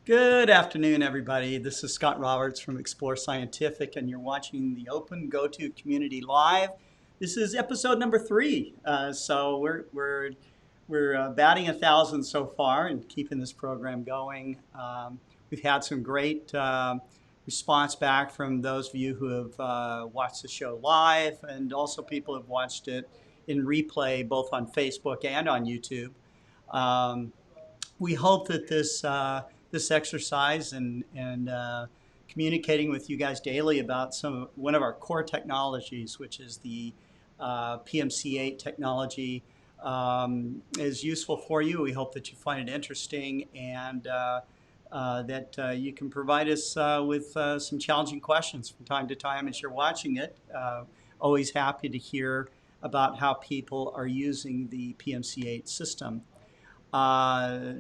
Good afternoon, everybody. This is Scott Roberts from Explore Scientific, and you're watching the OpenGOTO Community Live. This is episode number 3. So we're batting 1,000 so far and keeping this program going. We've had some great response back from those of you who have watched the show live, and also people who have watched it in replay, both on Facebook and on YouTube. Um, we hope that this exercise and communicating with you guys daily about one of our core technologies, which is the PMC-8 technology, is useful for you. We hope that you find it interesting and that you can provide us with some challenging questions from time to time as you're watching it. Always happy to hear about how people are using the PMC-8 system.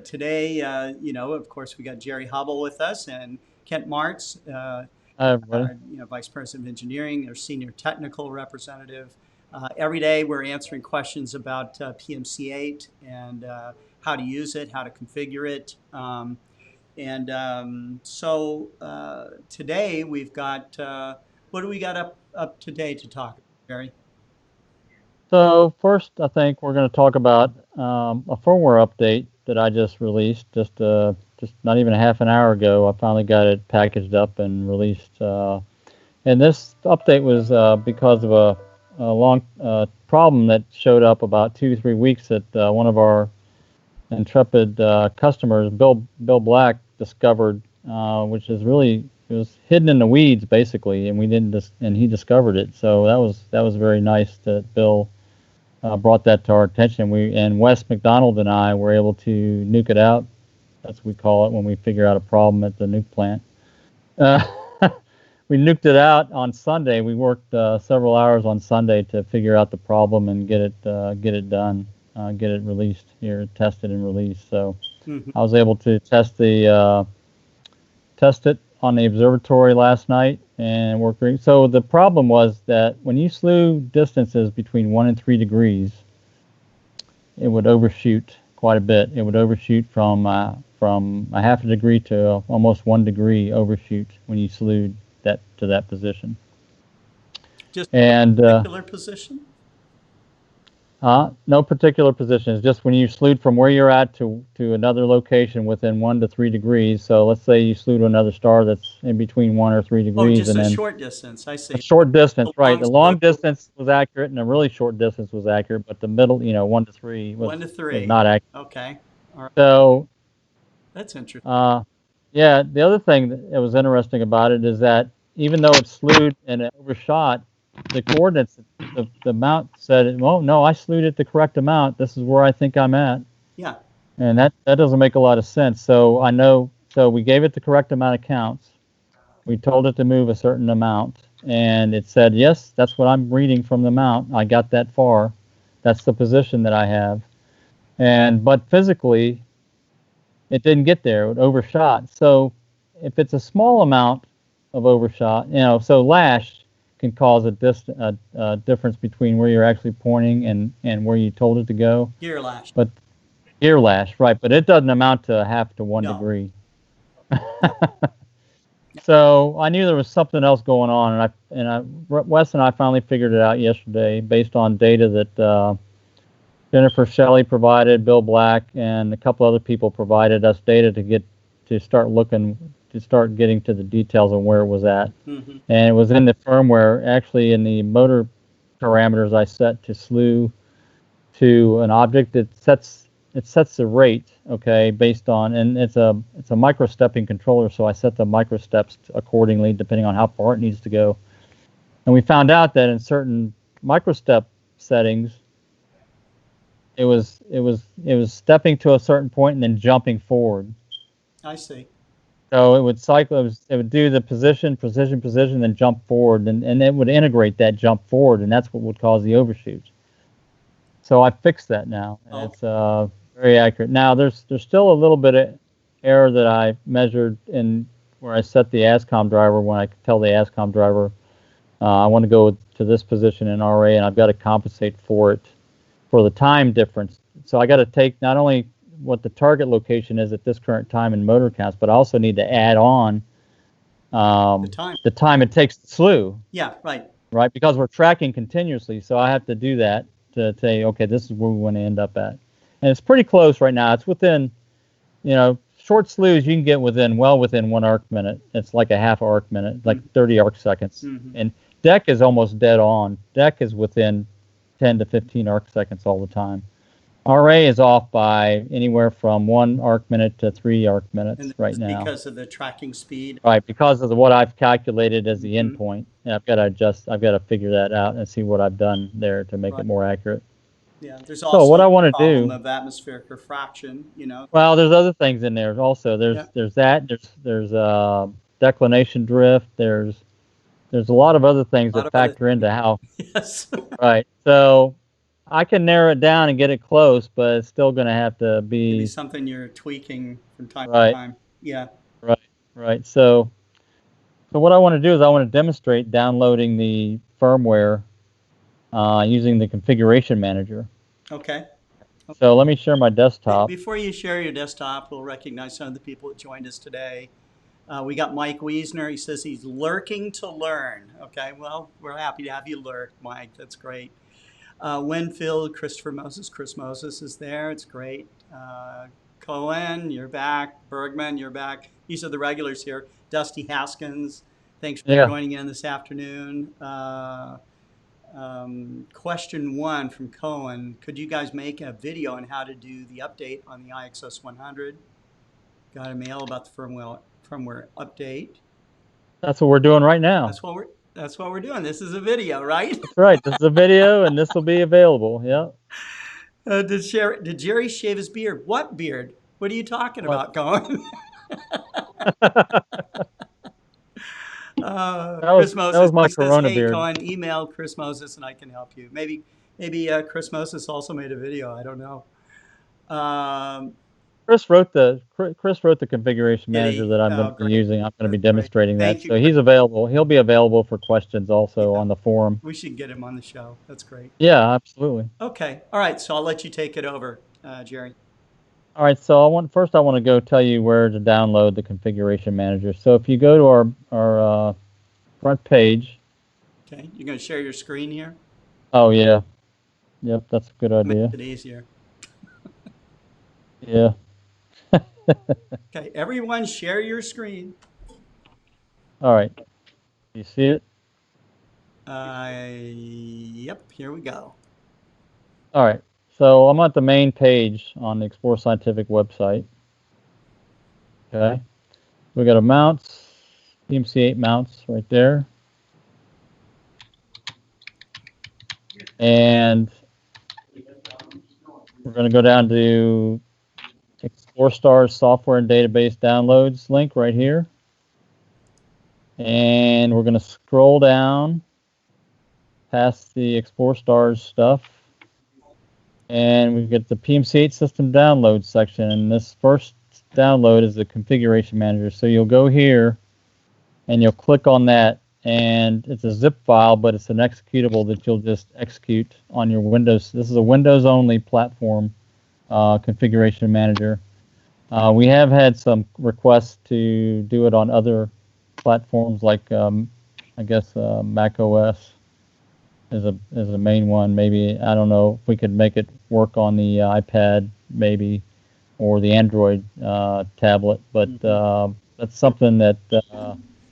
Today, of course, we got Jerry Hubbell with us and Kent Marts, Hi, everybody. our Vice President of Engineering, our Senior Technical Representative. Every day we're answering questions about PMC-8 and how to use it, how to configure it. Today we've got, what do we got up today to talk about, Jerry? So first, I think we're going to talk about a firmware update that I just released just not even a half an hour ago. I finally got it packaged up and released. And this update was because of a long problem that showed up about 2 to 3 weeks that one of our intrepid customers, Bill Black, discovered, which is really it was hidden in the weeds basically, and we didn't and he discovered it. So that was very nice that Bill brought that to our attention. And Wes McDonald and I were able to nuke it out. That's what we call it when we figure out a problem at the nuke plant. Uh, we nuked it out on Sunday. We worked several hours on Sunday to figure out the problem and get it done, get it released here, tested and released. So Mhm. I was able to test it on the observatory last night and worked great. So the problem was that when you slew distances between 1 and 3 degrees, it would overshoot quite a bit. It would overshoot from a half a degree to almost 1 degree overshoot when you slew that to that position. Just a And particular position? no particular position. It's just when you slewed from where you're at to another location within 1 to 3 degrees. So let's say you slew to another star that's in between 1 or 3 Oh, degrees, just and a then short distance. I a see. short distance, The right? long The slope, long distance was accurate, and a really short distance was accurate, but the middle, 1 to 3 one to was three. not accurate. Okay. All right. So, That's interesting. uh, yeah, the other thing that was interesting about it is that even though it slewed and it overshot, the coordinates, the mount said, well, no, I slewed it the correct amount. This is where I think I'm at. Yeah. And that doesn't make a lot of sense. So I know, so we gave it the correct amount of counts. We told it to move a certain amount, and it said, yes, that's what I'm reading from the mount. I got that far. That's the position that I have. But physically, it didn't get there. It overshot. So if it's a small amount of overshot, so lash can cause a difference between where you're actually pointing and where you told it to go. Gear lash. But ear lash, right? But it doesn't amount to half to 1 No. degree. No. So I knew there was something else going on, Wes and I finally figured it out yesterday based on data that Jennifer Shelley provided, Bill Black, and a couple other people provided us data to start getting to the details of where it was at. Mm-hmm. And it was in the firmware, actually in the motor parameters I set to slew to an object that sets the rate, okay, based on, and it's a micro stepping controller, so I set the micro steps accordingly depending on how far it needs to go. And we found out that in certain micro step settings, it was stepping to a certain point and then jumping forward. I see. So it would cycle. It would do the position, then jump forward, and it would integrate that jump forward, and that's what would cause the overshoot. So I fixed that now, and Oh, it's very accurate. Now there's still a little bit of error that I measured in where I set the Ascom driver when I could tell the Ascom driver I want to go to this position in RA, and I've got to compensate for it for the time difference. So I got to take not only what the target location is at this current time in motor counts, but I also need to add on the time it takes to slew. Yeah, right. Right, because we're tracking continuously, so I have to do that to say, okay, this is where we want to end up at. And it's pretty close right now. It's within, short slews you can get well within 1 arc minute. It's like a half arc minute, like 30 arc seconds. And deck is almost dead on. Deck is within 10 to 15 arc seconds all the time. RA is off by anywhere from 1 arc minute to 3 arc minutes right now. Because of the tracking speed. Right, because of what I've calculated as the endpoint. And I've got to figure that out and see what I've done there to make it more accurate. Yeah, there's also what I want to problem do of atmospheric refraction, Well, there's other things in there also. There's declination drift. There's a lot of other things that factor into how. Yes. Right. So I can narrow it down and get it close, but it's still going to have to be something you're tweaking from time to time. Yeah. Right. So what I want to do is I want to demonstrate downloading the firmware using the configuration manager. Okay. So let me share my desktop. Before you share your desktop, we'll recognize some of the people that joined us today. We got Mike Wiesner. He says he's lurking to learn. Okay, well, we're happy to have you lurk, Mike. That's great. Winfield, Christopher Moses. Chris Moses is there. It's great. Cohen, you're back. Bergman, you're back. These are the regulars here. Dusty Haskins, thanks for joining in this afternoon. Question 1 from Cohen. Could you guys make a video on how to do the update on the IXS 100? Got a mail about the firmware update. That's what we're doing right now. That's what we're doing. This is a video, right? That's right. This is a video, and this will be available. Yeah. Did Jerry shave his beard? What beard? What are you talking about, Cohen? Chris Moses. That was my Corona beard. Cohen, email Chris Moses and I can help you. Maybe Chris Moses also made a video. I don't know. Chris wrote the configuration manager that I'm going to be using. I'm going to be demonstrating that. So he's available. He'll be available for questions also on the forum. We should get him on the show. That's great. Yeah, absolutely. Okay. All right. So I'll let you take it over, Jerry. All right. So I want to go tell you where to download the configuration manager. So if you go to our front page. Okay. You're going to share your screen here? Oh, yeah. Yep. That's a good idea. Make it easier. Yeah. Okay, everyone share your screen. All right. You see it? Yep, here we go. All right. So I'm at the main page on the Explore Scientific website. Okay. We got a mounts, PMC-8 mounts right there. And we're going to go down to ExploreStar's software and database downloads link right here. And we're going to scroll down past the ExploreStar's stuff. And we get the PMC-8 system downloads section. And this first download is the configuration manager. So you'll go here and you'll click on that. And it's a zip file, but it's an executable that you'll just execute on your Windows. This is a Windows-only platform configuration manager. We have had some requests to do it on other platforms, like I guess Mac OS is a main one. Maybe, I don't know if we could make it work on the iPad, maybe, or the Android tablet. But that's something that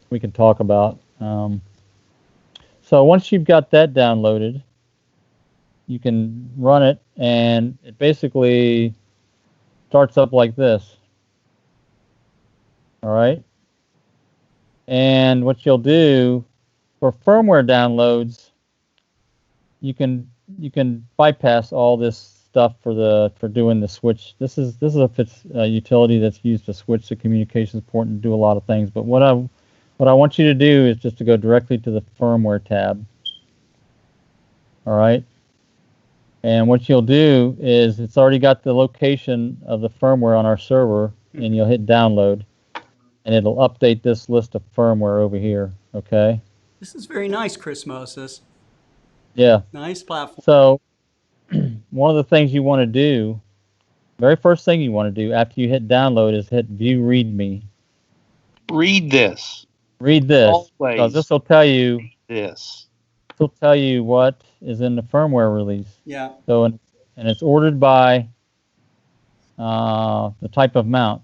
we can talk about. So once you've got that downloaded, you can run it, and it basically starts up like this. All right. And what you'll do for firmware downloads, you can bypass all this stuff for doing the switch. This is a utility that's used to switch the communications port and do a lot of things. But what I want you to do is just to go directly to the firmware tab. All right. And what you'll do is, it's already got the location of the firmware on our server, and you'll hit download, and it'll update this list of firmware over here. Okay. This is very nice, Chris Moses. Yeah. Nice platform. So one of the things you want to do very first thing you want to do after you hit download is hit view README. Read this. Read this, because Always this will tell you. This. Will tell you what is in the firmware release. Yeah. So, and it's ordered by the type of mount.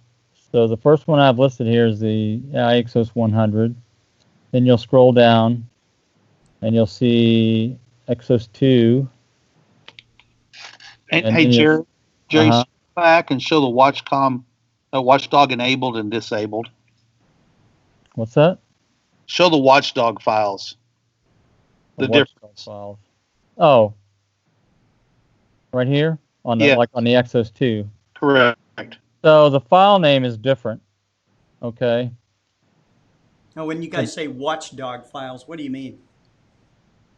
So the first one I've listed here is the iXOS 100. Then you'll scroll down, and you'll see Exos 2. And hey, Jerry, step back and show the watchdog enabled and disabled. What's that? Show the watchdog files. The difference. Files. Oh, right here on the like on the Exos 2. Correct. So the file name is different. Okay. Now, when you guys say watchdog files, what do you mean?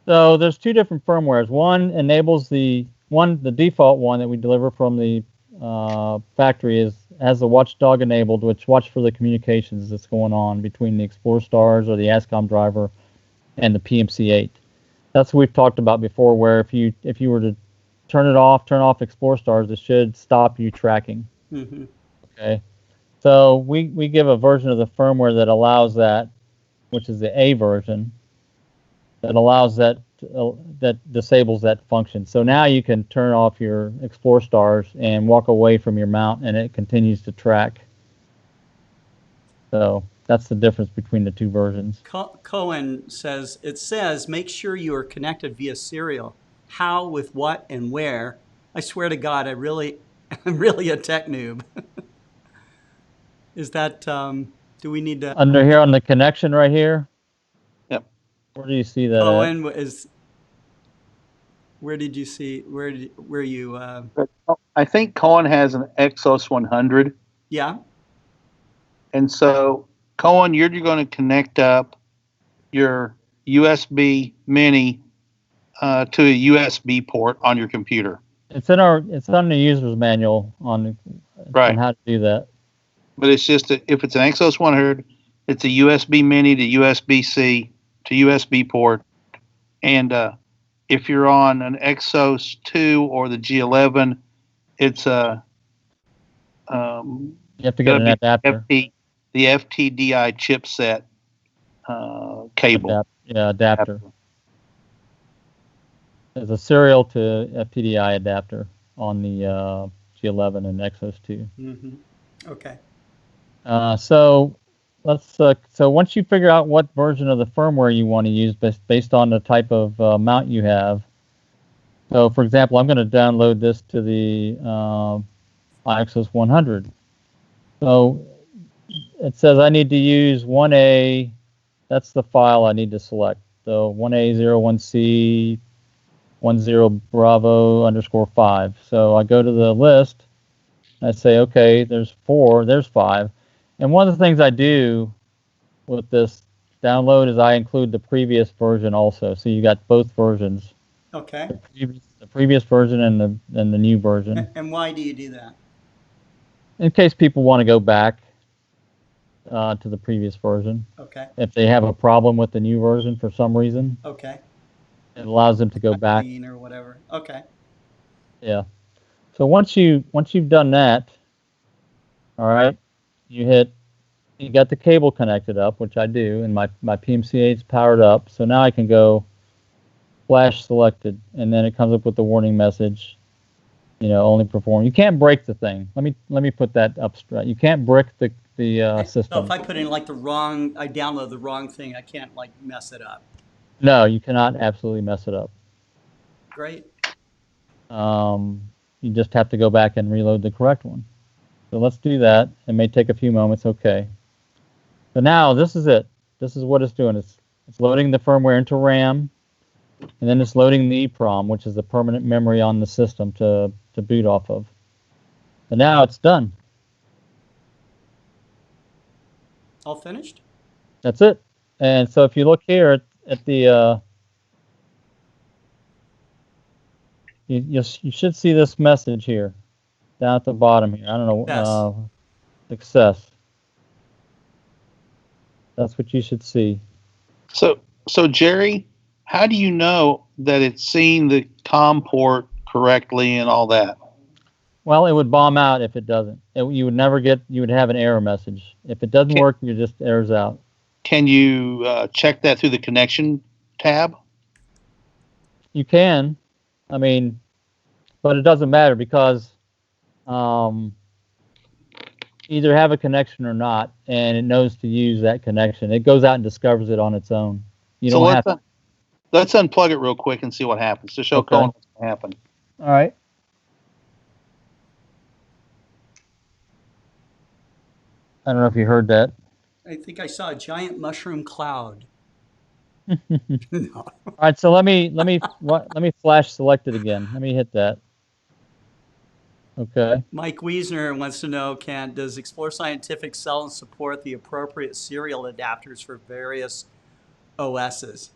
So there's two different firmwares. One enables the default one that we deliver from the factory has the watchdog enabled, which watch for the communications that's going on between the Explorer stars or the Ascom driver and the PMC-Eight. That's what we've talked about before, where if you were to turn off Explorer stars, it should stop you tracking. Mm-hmm. Okay. So we give a version of the firmware that allows that, which is the A version, that allows that disables that function. So now you can turn off your Explorer stars and walk away from your mount, and it continues to track. So that's the difference between the two versions. Cohen says, it says, make sure you are connected via serial. How, with what, and where? I swear to God, I'm really a tech noob. Is that, do we need to? Under here on the connection right here? Yep. Where do you see that Cohen where did you see, where you? I think Cohen has an Exos 100. Yeah. And so, Cohen, you're going to connect up your USB mini to a USB port on your computer. It's on the user's manual on how to do that. But it's just if it's an Exos 100, it's a USB mini to USB-C to USB port. And if you're on an Exos 2 or the G11, it's a you have to get an adapter. the FTDI chipset cable. Adapter. There's a serial to FTDI adapter on the G11 and Exos 2. Mm-hmm. Okay. So once you figure out what version of the firmware you want to use based on the type of mount you have. So for example, I'm going to download this to the iXOS 100. So it says I need to use 1A. That's the file I need to select. So 1A01C 10 Bravo _5. So I go to the list. I say, okay, there's 4, there's 5. And one of the things I do with this download is I include the previous version also. So you got both versions. Okay. The previous version and the new version. And why do you do that? In case people want to go back to the previous version. Okay. If they have a problem with the new version for some reason. Okay. It allows them to go back. Or whatever. Okay. Yeah. So once you've done that, all right, you got the cable connected up, which I do, and my PMC-8's powered up. So now I can go flash selected, and then it comes up with the warning message, only perform. You can't break the thing. Let me put that up straight. You can't brick the system. So if I put in I download the wrong thing, I can't mess it up. No, you cannot absolutely mess it up. Great. You just have to go back and reload the correct one. So let's do that. It may take a few moments. Okay. So now this is it. This is what it's doing. It's loading the firmware into RAM, and then it's loading the EEPROM, which is the permanent memory on the system to boot off of. And now it's done. All finished? That's it. And so if you look here at the you should see this message here down at the bottom here. I don't know. Success. That's what you should see. So Jerry, how do you know that it's seeing the COM port correctly and all that? Well, it would bomb out if it doesn't. You would never get. You would have an error message. If it doesn't work, you just errors out. Can you check that through the connection tab? You can. I mean, but it doesn't matter because either have a connection or not, and it knows to use that connection. It goes out and discovers it on its own. You don't have to. Let's unplug it real quick and see what happens to show Colin what's going to happen. All right. I don't know if you heard that. I think I saw a giant mushroom cloud. No. All right, so let me flash select it again. Let me hit that. Okay. Mike Wiesner wants to know, does Explore Scientific sell and support the appropriate serial adapters for various OSs?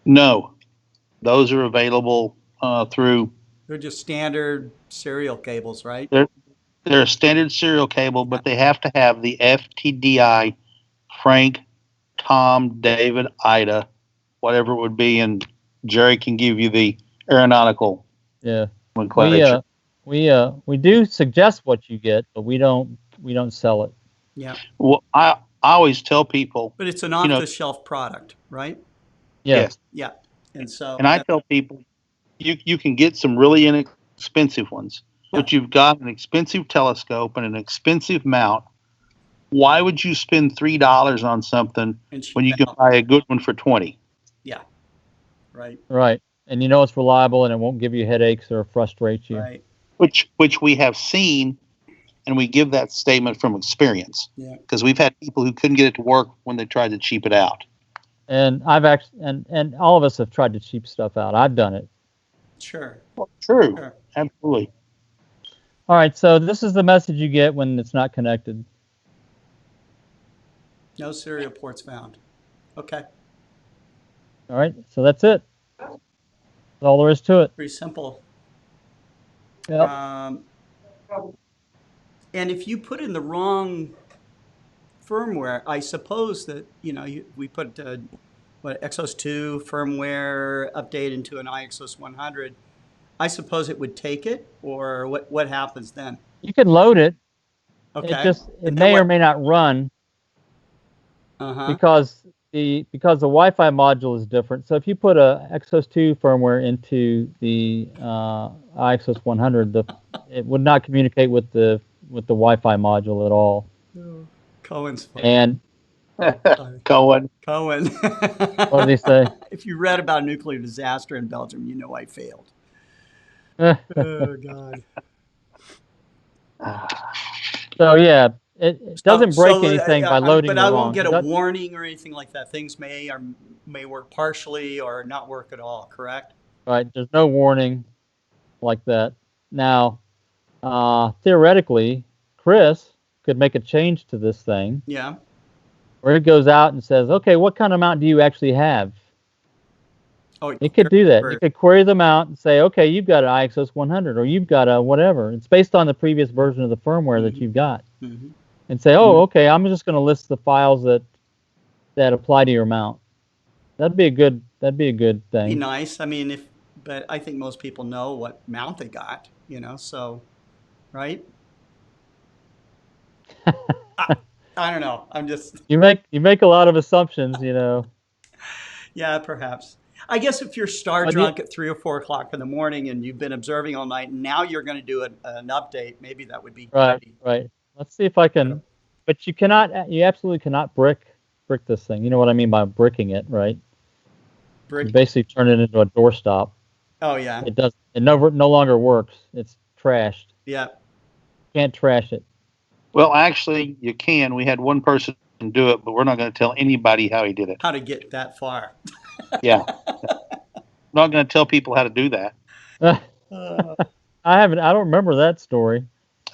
No. Those are available through... They're just standard serial cables, right? They're a standard serial cable, but they have to have the FTDI, Frank, Tom, David, Ida, whatever it would be, and Jerry can give you the aeronautical nomenclature. We do suggest what you get, but we don't sell it. Yeah. Well, I always tell people, but it's an off-the-shelf product, right? Yes. Yeah. And I tell people, you can get some really inexpensive ones, but you've got an expensive telescope and an expensive mount. Why would you spend $3 on something when you can buy a good one for $20? Yeah. Right. Right. And you know it's reliable and it won't give you headaches or frustrate you. Right. Which we have seen, and we give that statement from experience. Yeah. Because we've had people who couldn't get it to work when they tried to cheap it out. And I've actually, and all of us have tried to cheap stuff out. I've done it. Sure. Well, true. Sure. Absolutely. All right. So this is the message you get when it's not connected. No serial ports found. Okay. All right. So that's it. That's all there is to it. Pretty simple. Yep. And if you put in the wrong firmware, I suppose that, we put Exos 2 firmware update into an iExos 100. I suppose it would take it, or what happens then? You can load it. Okay. It may or may not run. Because the Wi-Fi module is different. So if you put a Exos 2 firmware into the iExos 100, it would not communicate with the Wi-Fi module at all. Oh, Cohen's funny. And Cohen. What did he say? If you read about a nuclear disaster in Belgium, you know I failed. Oh God. So yeah. It doesn't break anything by loading but the I wrong. won't get a warning or anything like that. Things may work partially or not work at all, correct? Right. There's no warning like that. Now, theoretically, Chris could make a change to this thing. Yeah. Where it goes out and says, okay, what kind of mount do you actually have? Oh, it could do that. You could query the mount and say, okay, you've got an iExos 100 or you've got a whatever. It's based on the previous version of the firmware that you've got. Mm-hmm. And say, oh, okay, I'm just going to list the files that apply to your mount. That'd be a good thing. Be nice. I mean, but I think most people know what mount they got, so, right? I don't know. I'm just... You make a lot of assumptions, Yeah, perhaps. I guess if you're star drunk at 3 or 4 o'clock in the morning and you've been observing all night and now you're going to do an update, maybe that would be... Right. Let's see if I can... But you absolutely cannot brick this thing. You know what I mean by bricking it, right? You basically turn it into a doorstop. Oh, yeah. It no longer works. It's trashed. Yeah. Can't trash it. Well, actually, you can. We had one person do it, but we're not going to tell anybody how he did it. How to get that far. Yeah. I'm not going to tell people how to do that. I don't remember that story.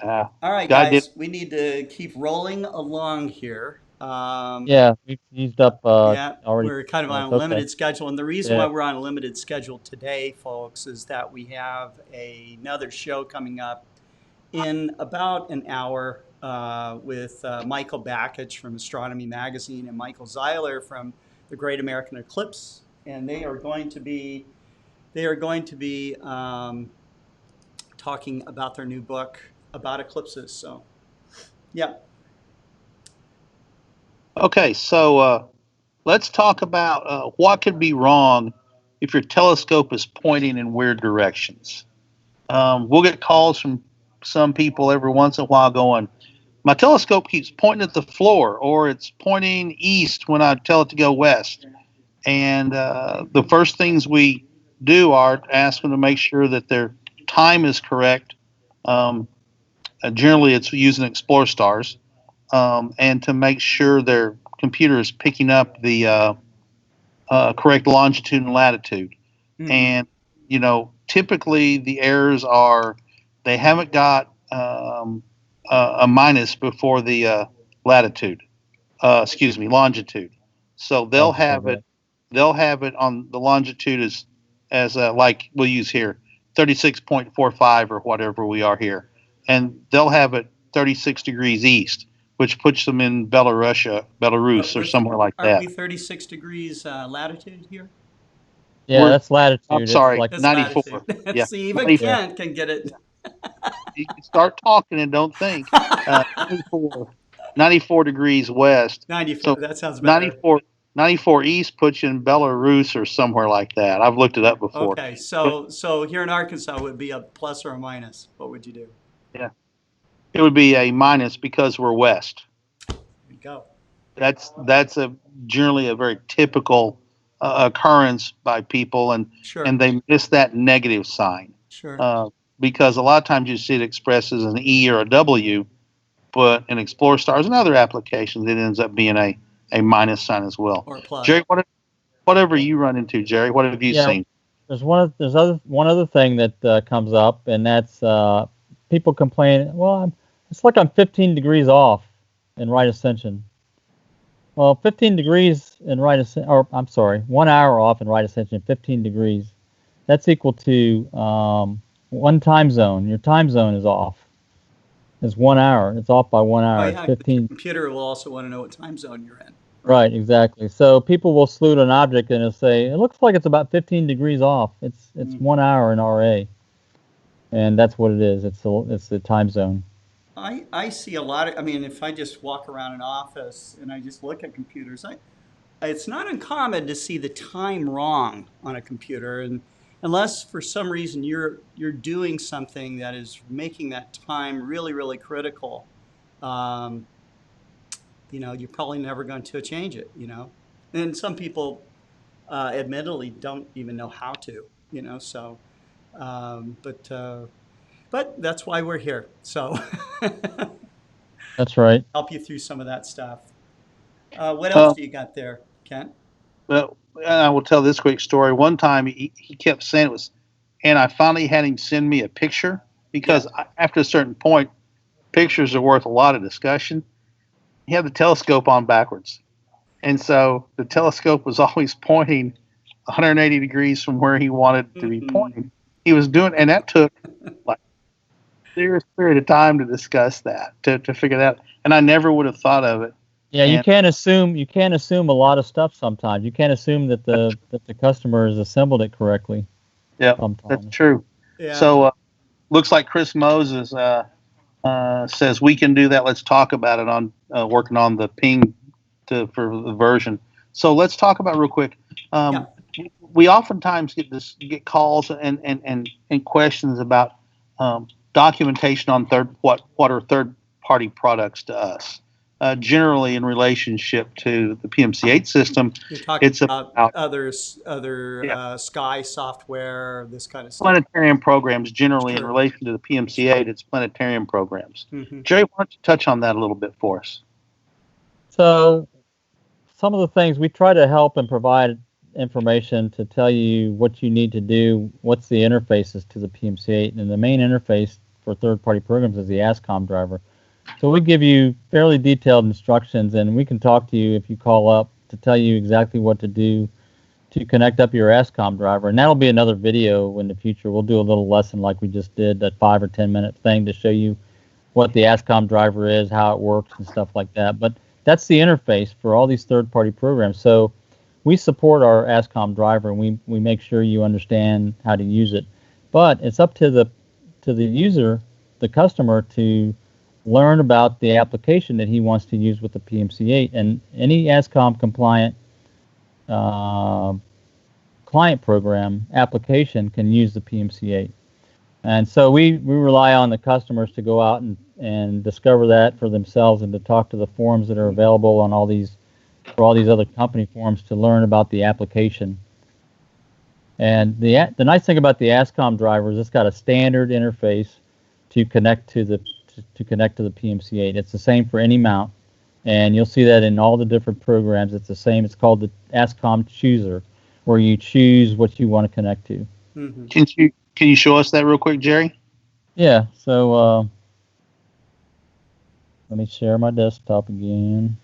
All right, guys, we need to keep rolling along here. We've used up already. We're kind of on a limited schedule. And the reason why we're on a limited schedule today, folks, is that we have another show coming up in about an hour with Michael Bakich from Astronomy Magazine and Michael Zeiler from the Great American Eclipse. And they are going to be they are going to be talking about their new book about eclipses. So, yeah. Okay, so let's talk about what could be wrong if your telescope is pointing in weird directions. We'll get calls from some people every once in a while going, my telescope keeps pointing at the floor, or it's pointing east when I tell it to go west. And the first things we do are ask them to make sure that their time is correct. Generally, it's using Explore Stars, and to make sure their computer is picking up the correct longitude and latitude. Mhm. And typically the errors are they haven't got a minus before the latitude. Longitude. So they'll have it. They'll have it on the longitude as like we'll use here, 36.45 or whatever we are here, and they'll have it 36 degrees east, which puts them in Belarus or somewhere like Aren't that. we 36 degrees latitude here? Yeah, that's latitude. I'm It's sorry, like That's 94. latitude. Yeah, See, even 94. Kent can get it. You can start talking and don't think. 94 degrees west. 94. So That sounds better. 94 east puts you in Belarus or somewhere like that. I've looked it up before. Okay, so here in Arkansas it would be a plus or a minus. What would you do? Yeah, it would be a minus because we're west. There you go. That's generally a very typical occurrence by people, and Sure. they miss that negative sign Sure. because a lot of times you see it expressed as an E or a W, but in Explore Stars and other applications it ends up being a minus sign as well. Or a plus. Jerry, whatever you run into, Jerry, what have you seen? There's one other thing that comes up, and that's people complain. Well, it's like I'm 15 degrees off in right ascension. Well, 15 degrees in right ascension, or I'm sorry, 1 hour off in right ascension, 15 degrees. That's equal to one time zone. Your time zone is off. It's 1 hour. It's off by 1 hour. Oh, It's yeah, 15. the computer will also want to know what time zone you're in. Right, exactly. So people will salute an object and it'll say, it looks like it's about 15 degrees off. It's 1 hour in RA. And that's what it is. It's the time zone. I see a lot of, I mean, if I just walk around an office and I just look at computers, it's not uncommon to see the time wrong on a computer, and unless for some reason you're doing something that is making that time really, really critical, you're probably never going to change it, And some people, admittedly, don't even know how to, so, but that's why we're here. So That's right. help you through some of that stuff. What else do you got there, Kent? Well, I will tell this quick story. One time he kept saying it was, and I finally had him send me a picture because after a certain point, pictures are worth a lot of discussion. He had the telescope on backwards. And so the telescope was always pointing 180 degrees from where he wanted to be pointing. He was doing, and that took like a serious period of time to discuss that, to figure that out. And I never would have thought of it. Yeah, you can't assume a lot of stuff sometimes. You can't assume that the customer has assembled it correctly. Yeah, that's true. Yeah. So looks like Chris Moses says we can do that. Let's talk about it on working on the ping for the version. So let's talk about real quick. We oftentimes get calls and questions about documentation on what are third party products to us. Generally, in relationship to the PMC-8 system, You're talking it's about other Sky software, this kind of stuff. Planetarium programs. Generally, Sure. in relation to the PMC-8, it's planetarium programs. Mm-hmm. Jerry, why don't you touch on that a little bit for us? So, some of the things we try to help and provide information to tell you what you need to do, what's the interfaces to the PMC-8, and the main interface for third-party programs is the Ascom driver. So we give you fairly detailed instructions, and we can talk to you if you call up to tell you exactly what to do to connect up your Ascom driver. And that'll be another video in the future. We'll do a little lesson like we just did, that 5 or 10 minute thing to show you what the Ascom driver is, how it works, and stuff like that. But that's the interface for all these third-party programs. So we support our Ascom driver, and we make sure you understand how to use it. But it's up to the user, the customer, to learn about the application that he wants to use with the PMC-8. And any Ascom compliant client program application can use the PMC-8. And so we rely on the customers to go out and discover that for themselves, and to talk to the forums that are available on all these other company forums to learn about the application. And the nice thing about the Ascom driver is it's got a standard interface to connect to the PMC-8. It's the same for any mount, and you'll see that in all the different programs. It's the same. It's called the Ascom Chooser, where you choose what you want to connect to. Mm-hmm. Can you show us that real quick, Jerry? Yeah. So let me share my desktop again.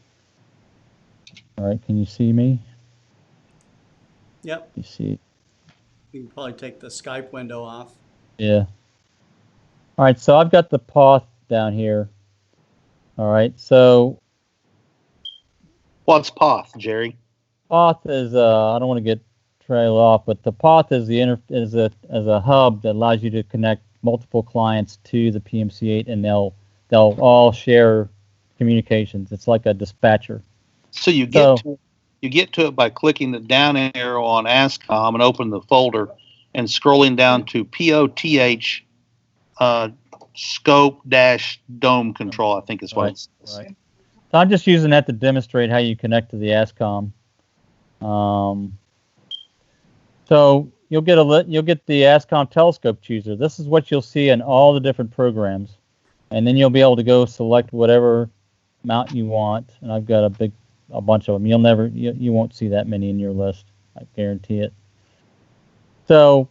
All right. Can you see me? Yep. You see? You can probably take the Skype window off. Yeah. All right. So I've got the path down here. All right. So What's POTH, Jerry? path is I don't want to get trail off, but the path is a hub that allows you to connect multiple clients to the PMC-8, and they'll all share communications. It's like a dispatcher. So you get to it by clicking the down arrow on Ascom and open the folder and scrolling down to POTH scope-dome control, I think is what it says. Right. So I'm just using that to demonstrate how you connect to the Ascom. So you'll get the Ascom telescope chooser. This is what you'll see in all the different programs, and then you'll be able to go select whatever mount you want. And I've got a bunch of them. You won't see that many in your list, I guarantee it. So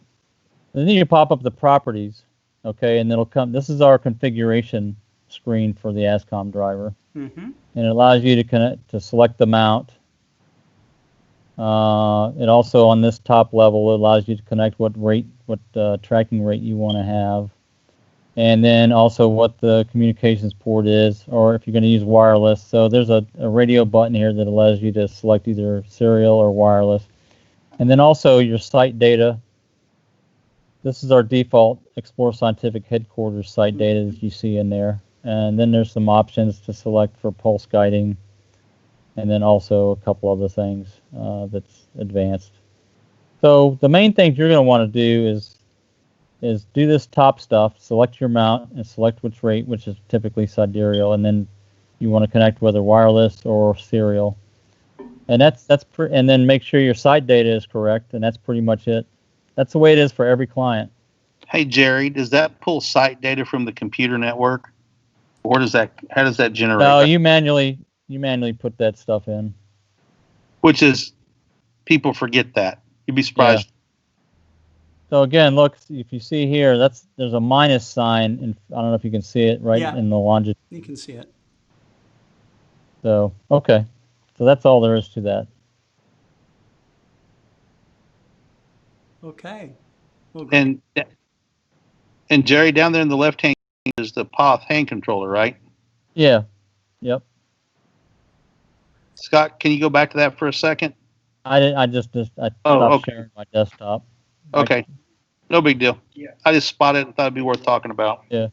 then you pop up the properties, okay, and it'll come. This is our configuration screen for the Ascom driver, Mm-hmm. and it allows you to select the mount. It also, on this top level, it allows you to connect what tracking rate you want to have, and then also what the communications port is, or if you're going to use wireless. So there's a radio button here that allows you to select either serial or wireless, and then also your site data. This is our default Explore Scientific headquarters site data that you see in there, and then there's some options to select for pulse guiding, and then also a couple other things that's advanced. So the main things you're going to want to do is do this top stuff, select your mount, and select which rate, which is typically sidereal, and then you want to connect whether wireless or serial. And and then make sure your site data is correct, and that's pretty much it. That's the way it is for every client. Hey, Jerry, does that pull site data from the computer network? Or how does that generate? No, you manually put that stuff in. Which is, people forget that. You'd be surprised. Yeah. So again, look, if you see here, there's a minus sign, and I don't know if you can see it in the longitude. You can see it. So, okay. So that's all there is to that. Okay. Well, And Jerry, down there in the left hand is the POTH hand controller, right? Yeah. Yep. Scott, can you go back to that for a second? I stopped sharing my desktop. Okay. No big deal. Yeah. I just spotted it and thought it'd be worth talking about. Yeah.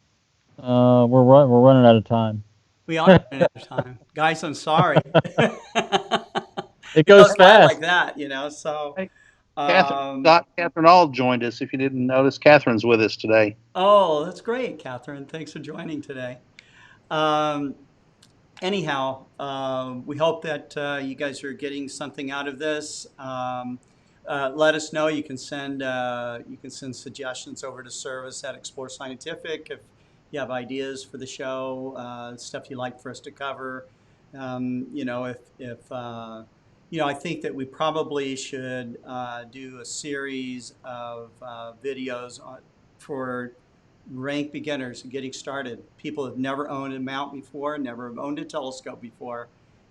We're running out of time. We are running out of time. Guys, I'm sorry. It goes fast. Like that, so. Hey, Catherine All joined us. If you didn't notice, Catherine's with us today. Oh, that's great, Catherine. Thanks for joining today. Anyhow, we hope that you guys are getting something out of this. Let us know. You can send suggestions over to service at Explore Scientific if you have ideas for the show, stuff you'd like for us to cover. I think that we probably should do a series of videos for rank beginners getting started. People have never owned a mount before, never owned a telescope before,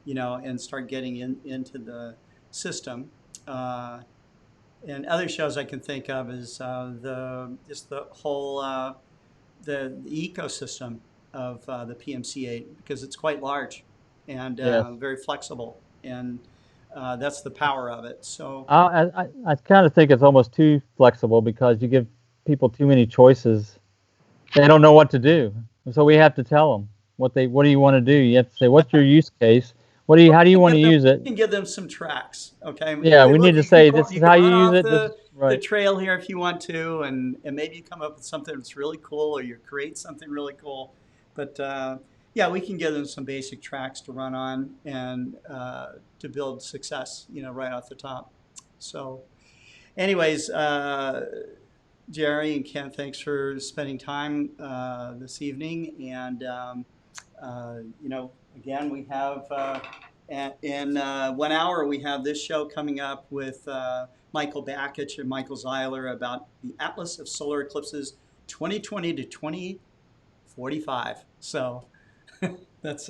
and start getting into the system. And other shows I can think of is the whole the ecosystem of the PMC-8, because it's quite large and Yes. very flexible. And That's the power of it. So I kind of think it's almost too flexible because you give people too many choices. They don't know what to do. So we have to tell them what do you want to do? You have to say, what's your use case? How do you want to use it? You can give them some tracks, okay? Yeah, we need to say, this You is can how you run use off it. This is the right. trail here if you want to, and maybe you come up with something that's really cool, or you create something really cool. But yeah, we can give them some basic tracks to run on and to build success, right off the top. So, anyways, Jerry and Ken, thanks for spending time this evening. And, again, we have in 1 hour, we have this show coming up with Michael Bakich and Michael Zeiler about the Atlas of Solar Eclipses 2020 to 2045. So that's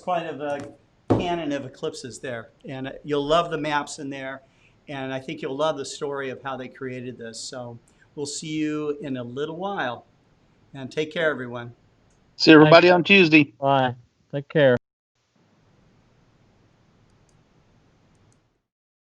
quite a canon of eclipses there. And you'll love the maps in there. And I think you'll love the story of how they created this. So we'll see you in a little while. And take care, everyone. See everybody on Tuesday. Bye. Take care.